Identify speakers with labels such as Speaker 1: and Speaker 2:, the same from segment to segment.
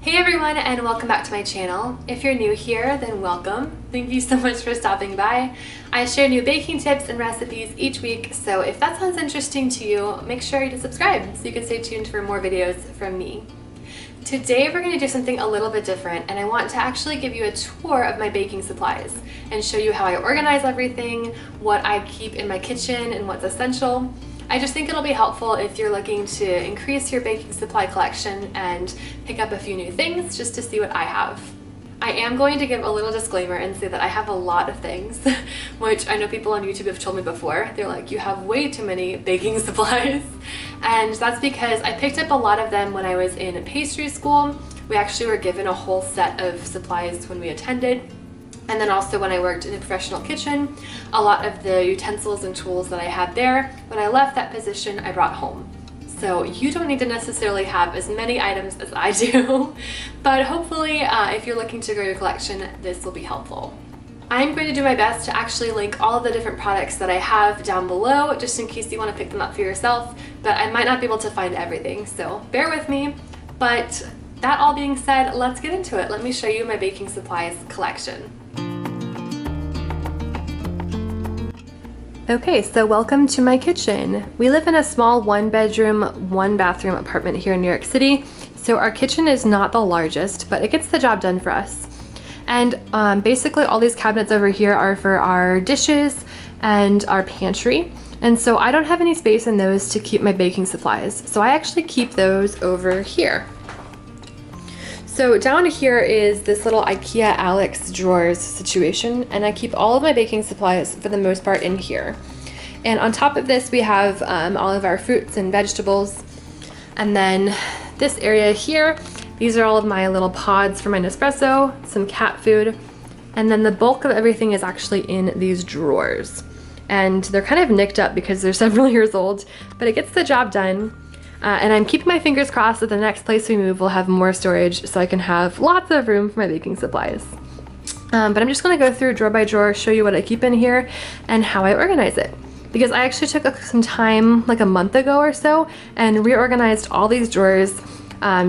Speaker 1: Hey everyone, and welcome back to my channel. If you're new here, then welcome. Thank you so much for stopping by. I share new baking tips and recipes each week, so if that sounds interesting to you, make sure you subscribe so you can stay tuned for more videos from me. Today we're going to do something a little bit different, and I want to actually give you a tour of my baking supplies and show you how I organize everything, what I keep in my kitchen, and what's essential. I just think it'll be helpful if you're looking to increase your baking supply collection and pick up a few new things just to see what I have. I am going to give a little disclaimer and say that I have a lot of things, which I know people on YouTube have told me before. They're like, you have way too many baking supplies. And that's because I picked up a lot of them when I was in pastry school. We actually were given a whole set of supplies when we attended. And then also when I worked in a professional kitchen, a lot of the utensils and tools that I had there, when I left that position, I brought home. So you don't need to necessarily have as many items as I do, but hopefully if you're looking to grow your collection, this will be helpful. I'm going to do my best to actually link all of the different products that I have down below, just in case you want to pick them up for yourself, but I might not be able to find everything, so bear with me. But that all being said, let's get into it. Let me show you my baking supplies collection. Okay, so welcome to my kitchen. We live in a small one-bedroom, one-bathroom apartment here in New York City, so our kitchen is not the largest, but it gets the job done for us. And basically all these cabinets over here are for our dishes and our pantry, and so I don't have any space in those to keep my baking supplies, so I actually keep those over here. So down here is this little Ikea Alex drawers situation, and I keep all of my baking supplies for the most part in here. And on top of this we have all of our fruits and vegetables. And then this area here, these are all of my little pods for my Nespresso, some cat food, and then the bulk of everything is actually in these drawers. And they're kind of nicked up because they're several years old, but it gets the job done. And I'm keeping my fingers crossed that the next place we move will have more storage so I can have lots of room for my baking supplies. But I'm just going to go through drawer by drawer, show you what I keep in here and how I organize it. Because I actually took some time, like a month ago or so, and reorganized all these drawers,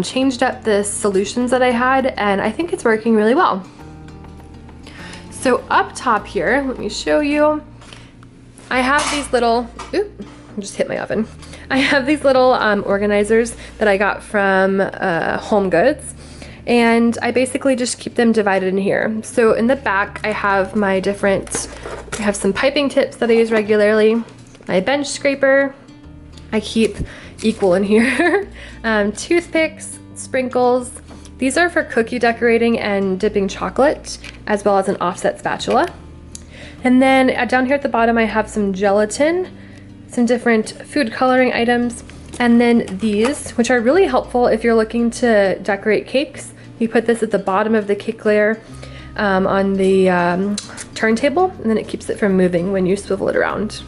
Speaker 1: changed up the solutions that I had, and I think it's working really well. So up top here, let me show you, I have these little, oop, I just hit my oven. I have these little organizers that I got from Home Goods, and I basically just keep them divided in here. So in the back I have my I have some piping tips that I use regularly, my bench scraper, I keep equal in here, toothpicks, sprinkles. These are for cookie decorating and dipping chocolate, as well as an offset spatula. And then down here at the bottom I have some gelatin, some different food coloring items, and then these, which are really helpful if you're looking to decorate cakes. You put this at the bottom of the cake layer on the turntable, and then it keeps it from moving when you swivel it around.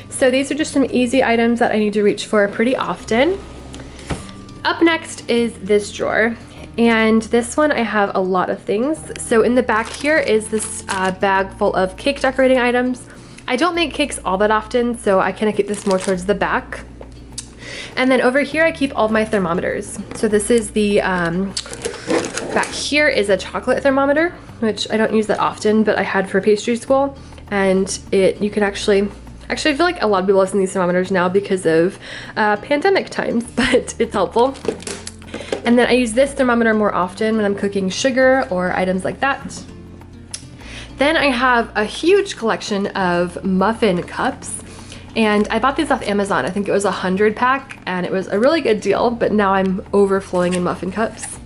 Speaker 1: So these are just some easy items that I need to reach for pretty often. Up next is this drawer, and this one I have a lot of things. So in the back here is this bag full of cake decorating items. I don't make cakes all that often, so I kind of keep this more towards the back. And then over here I keep all of my thermometers. So this is the, back here is a chocolate thermometer, which I don't use that often, but I had for pastry school. And you can actually I feel like a lot of people listen to these thermometers now because of pandemic times, but it's helpful. And then I use this thermometer more often when I'm cooking sugar or items like that. Then I have a huge collection of Muffin Cups, and I bought these off Amazon. I think it was a 100-pack, and it was a really good deal, but now I'm overflowing in Muffin Cups.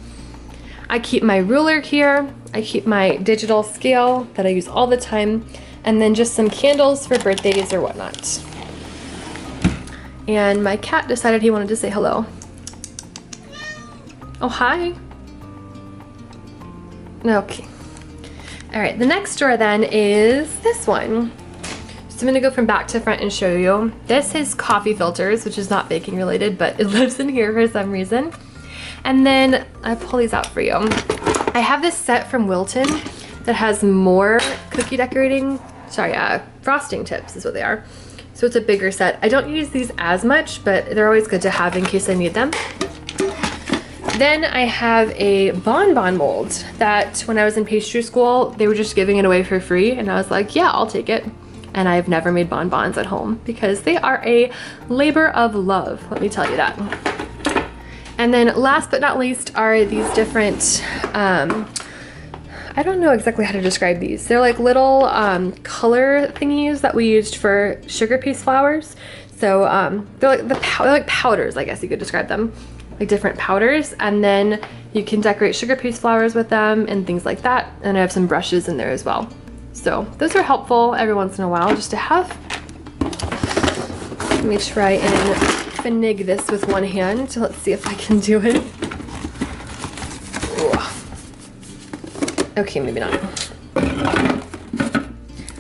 Speaker 1: I keep my ruler here, I keep my digital scale that I use all the time, and then just some candles for birthdays or whatnot. And my cat decided he wanted to say hello. Oh, hi. Okay. All right, the next drawer then is this one. So I'm gonna go from back to front and show you. This is coffee filters, which is not baking related, but it lives in here for some reason. And then I pull these out for you. I have this set from Wilton that has more cookie decorating, frosting tips is what they are. So it's a bigger set. I don't use these as much, but they're always good to have in case I need them. Then I have a bonbon mold that when I was in pastry school, they were just giving it away for free, and I was like, yeah, I'll take it. And I've never made bonbons at home because they are a labor of love, let me tell you that. And then last but not least are these different, I don't know exactly how to describe these. They're like little color thingies that we used for sugar paste flowers. So they're like powders, I guess you could describe them. Like different powders, and then you can decorate sugar paste flowers with them and things like that. And I have some brushes in there as well. So those are helpful every once in a while just to have. Let me try and finig this with one hand. So let's see if I can do it. Ooh. Okay, maybe not.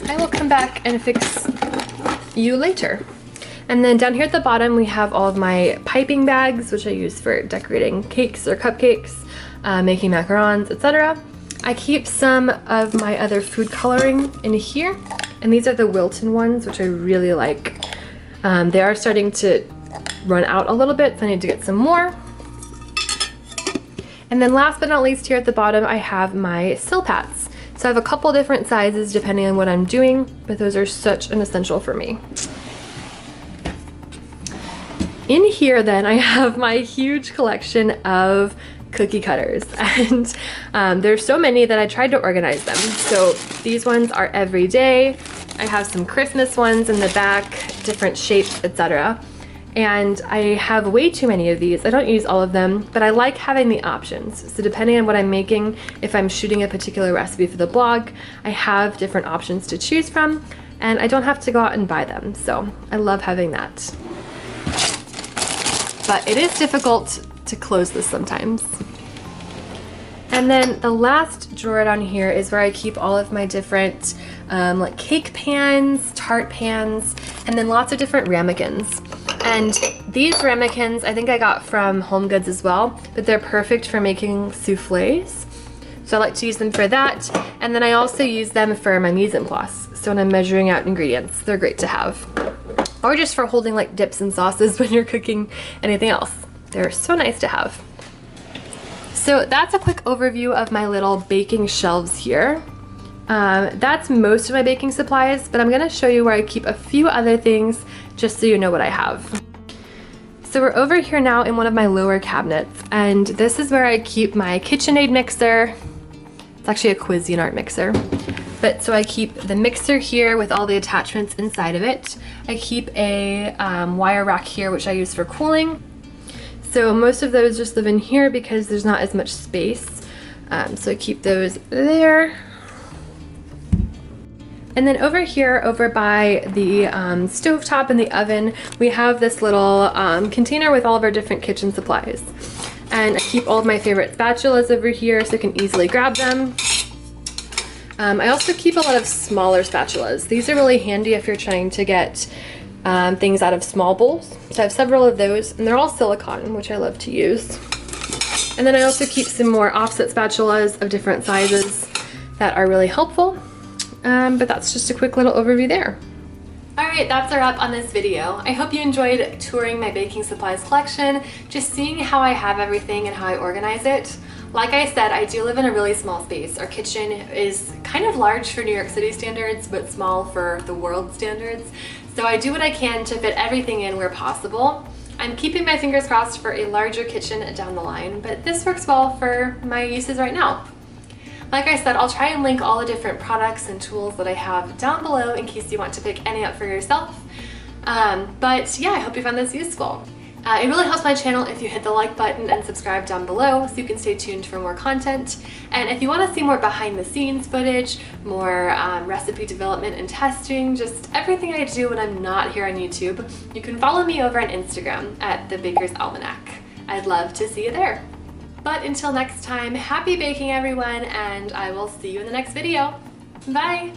Speaker 1: I will come back and fix you later. And then down here at the bottom we have all of my piping bags, which I use for decorating cakes or cupcakes, making macarons, etc. I keep some of my other food coloring in here, and these are the Wilton ones, which I really like. They are starting to run out a little bit, so I need to get some more. And then last but not least, here at the bottom I have my Silpats. So I have a couple different sizes depending on what I'm doing, but those are such an essential for me. In here then I have my huge collection of cookie cutters, and there's so many that I tried to organize them. So these ones are every day. I have some Christmas ones in the back, different shapes, etc. And I have way too many of these. I don't use all of them, but I like having the options. So depending on what I'm making, if I'm shooting a particular recipe for the blog, I have different options to choose from, and I don't have to go out and buy them. So I love having that. But it is difficult to close this sometimes. And then the last drawer down here is where I keep all of my different like cake pans, tart pans, and then lots of different ramekins. And these ramekins I think I got from Home Goods as well, but they're perfect for making soufflés. So I like to use them for that. And then I also use them for my mise en place. So when I'm measuring out ingredients, they're great to have. Or just for holding like dips and sauces when you're cooking anything else. They're so nice to have. So that's a quick overview of my little baking shelves here. That's most of my baking supplies, but I'm gonna show you where I keep a few other things just so you know what I have. So we're over here now in one of my lower cabinets, and this is where I keep my Kitchenaid mixer. It's actually a Cuisinart mixer. But so I keep the mixer here with all the attachments inside of it. I keep a wire rack here, which I use for cooling. So most of those just live in here because there's not as much space. So I keep those there. And then over here, over by the stovetop and the oven, we have this little container with all of our different kitchen supplies. And I keep all of my favorite spatulas over here so I can easily grab them. I also keep a lot of smaller spatulas. These are really handy if you're trying to get things out of small bowls. So I have several of those, and they're all silicone, which I love to use. And then I also keep some more offset spatulas of different sizes that are really helpful. But that's just a quick little overview there. Alright, that's a wrap on this video. I hope you enjoyed touring my baking supplies collection, just seeing how I have everything and how I organize it. Like I said, I do live in a really small space. Our kitchen is kind of large for New York City standards, but small for the world standards. So I do what I can to fit everything in where possible. I'm keeping my fingers crossed for a larger kitchen down the line, but this works well for my uses right now. Like I said, I'll try and link all the different products and tools that I have down below in case you want to pick any up for yourself. But yeah, I hope you found this useful. It really helps my channel if you hit the like button and subscribe down below so you can stay tuned for more content. And if you want to see more behind the scenes footage, more recipe development and testing, just everything I do when I'm not here on YouTube, you can follow me over on Instagram at The Baker's Almanac. I'd love to see you there. But until next time, happy baking everyone, and I will see you in the next video. Bye!